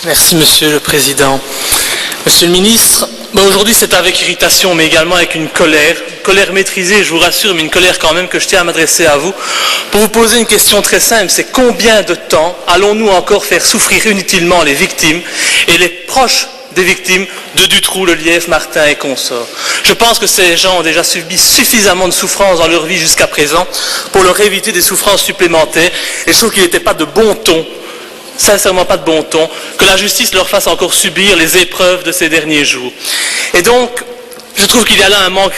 Merci Monsieur le Président. Monsieur le Ministre, aujourd'hui c'est avec irritation mais également avec une colère maîtrisée, je vous rassure, mais une colère quand même que je tiens à m'adresser à vous pour vous poser une question très simple, c'est combien de temps allons-nous encore faire souffrir inutilement les victimes et les proches des victimes de Dutroux, Lelièvre, Martin et consorts. Je pense que ces gens ont déjà subi suffisamment de souffrances dans leur vie jusqu'à présent pour leur éviter des souffrances supplémentaires et je trouve qu'il n'était pas de bon ton, sincèrement pas de bon ton, que la justice leur fasse encore subir les épreuves de ces derniers jours. Et donc, je trouve qu'il y a là un manque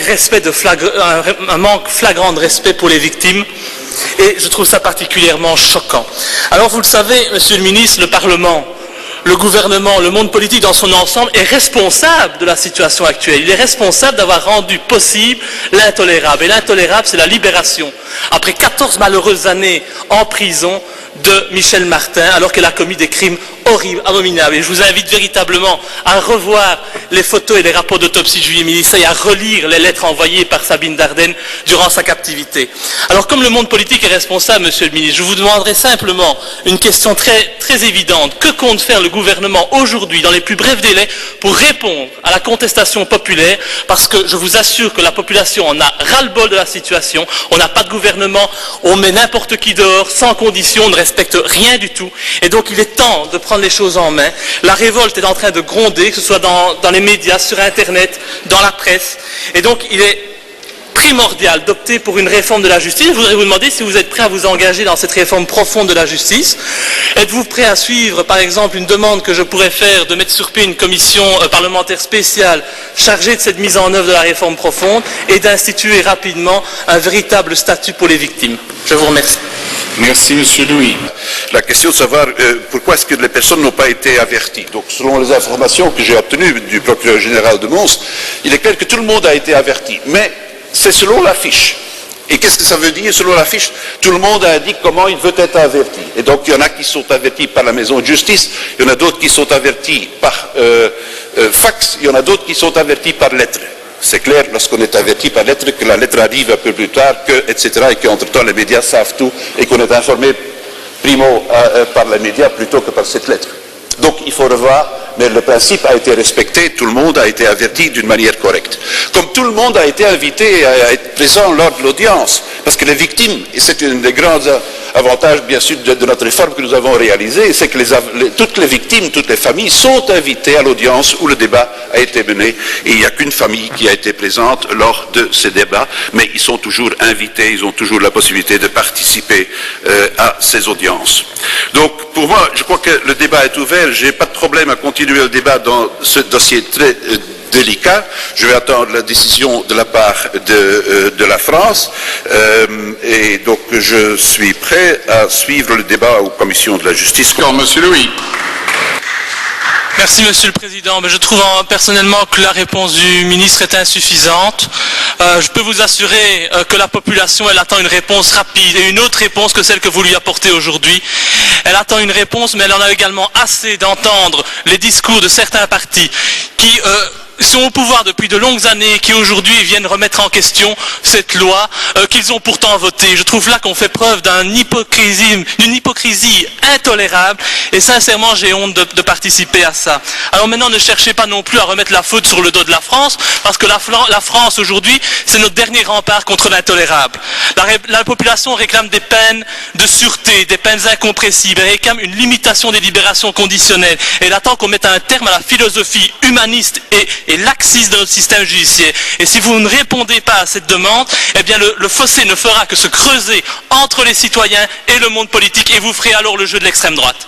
flagrant de respect pour les victimes et je trouve ça particulièrement choquant. Alors vous le savez, Monsieur le Ministre, le Parlement, le gouvernement, le monde politique dans son ensemble est responsable de la situation actuelle. Il est responsable d'avoir rendu possible l'intolérable. Et l'intolérable, c'est la libération. Après 14 malheureuses années en prison de Michel Martin, alors qu'elle a commis des crimes horribles, abominables. Et je vous invite véritablement à revoir les photos et les rapports d'autopsie de Julie Milissa et à relire les lettres envoyées par Sabine Dardenne durant sa captivité. Alors, comme le monde politique est responsable, Monsieur le Ministre, je vous demanderai simplement une question très, très évidente. Que compte faire le gouvernement aujourd'hui, dans les plus brefs délais, pour répondre à la contestation populaire? Parce que je vous assure que la population en a ras-le-bol de la situation. On n'a pas de gouvernement, on met n'importe qui dehors, sans condition, on ne respecte rien du tout. Et donc, il est temps de prendre les choses en main. La révolte est en train de gronder, que ce soit dans les médias, sur Internet, dans la presse. Et donc, il est primordial d'opter pour une réforme de la justice. Je voudrais vous demander si vous êtes prêt à vous engager dans cette réforme profonde de la justice. Êtes-vous prêt à suivre, par exemple, une demande que je pourrais faire de mettre sur pied une commission parlementaire spéciale chargée de cette mise en œuvre de la réforme profonde et d'instituer rapidement un véritable statut pour les victimes? Je vous remercie. Merci, Monsieur Louis. La question de savoir pourquoi est-ce que les personnes n'ont pas été averties. Donc, selon les informations que j'ai obtenues du procureur général de Mons, il est clair que tout le monde a été averti. Mais c'est selon la fiche. Et qu'est-ce que ça veut dire selon la fiche? Tout le monde indique comment il veut être averti. Et donc, il y en a qui sont avertis par la maison de justice, il y en a d'autres qui sont avertis par fax, il y en a d'autres qui sont avertis par lettre. C'est clair, lorsqu'on est averti par lettre, que la lettre arrive un peu plus tard, etc., et qu'entre-temps les médias savent tout, et qu'on est informé primo par les médias plutôt que par cette lettre. Donc il faut revoir, mais le principe a été respecté, tout le monde a été averti d'une manière correcte. Comme tout le monde a été invité à être présent lors de l'audience, parce que les victimes, et c'est un des grands avantages bien sûr de notre réforme que nous avons réalisée, c'est que toutes les victimes, toutes les familles sont invitées à l'audience où le débat a été mené, et il n'y a qu'une famille qui a été présente lors de ces débats, mais ils sont toujours invités, ils ont toujours la possibilité de participer à ces audiences. Donc pour moi, je crois que le débat est ouvert, je n'ai pas de problème à continuer le débat dans ce dossier très délicat. Je vais attendre la décision de la part de la France et donc je suis prêt à suivre le débat aux commissions de la justice. Monsieur Louis. Merci Monsieur le Président. Mais je trouve personnellement que la réponse du ministre est insuffisante. Je peux vous assurer que la population, elle attend une réponse rapide et une autre réponse que celle que vous lui apportez aujourd'hui. Elle attend une réponse, mais elle en a également assez d'entendre les discours de certains partis qui sont au pouvoir depuis de longues années et qui aujourd'hui viennent remettre en question cette loi qu'ils ont pourtant votée. Je trouve là qu'on fait preuve d'une hypocrisie intolérable et sincèrement j'ai honte de participer à ça. Alors maintenant ne cherchez pas non plus à remettre la faute sur le dos de la France parce que la France aujourd'hui c'est notre dernier rempart contre l'intolérable. La population réclame des peines de sûreté, des peines incompressibles, elle réclame une limitation des libérations conditionnelles et elle attend qu'on mette un terme à la philosophie humaniste et laxiste de notre système judiciaire. Et si vous ne répondez pas à cette demande, eh bien le fossé ne fera que se creuser entre les citoyens et le monde politique et vous ferez alors le jeu de l'extrême droite.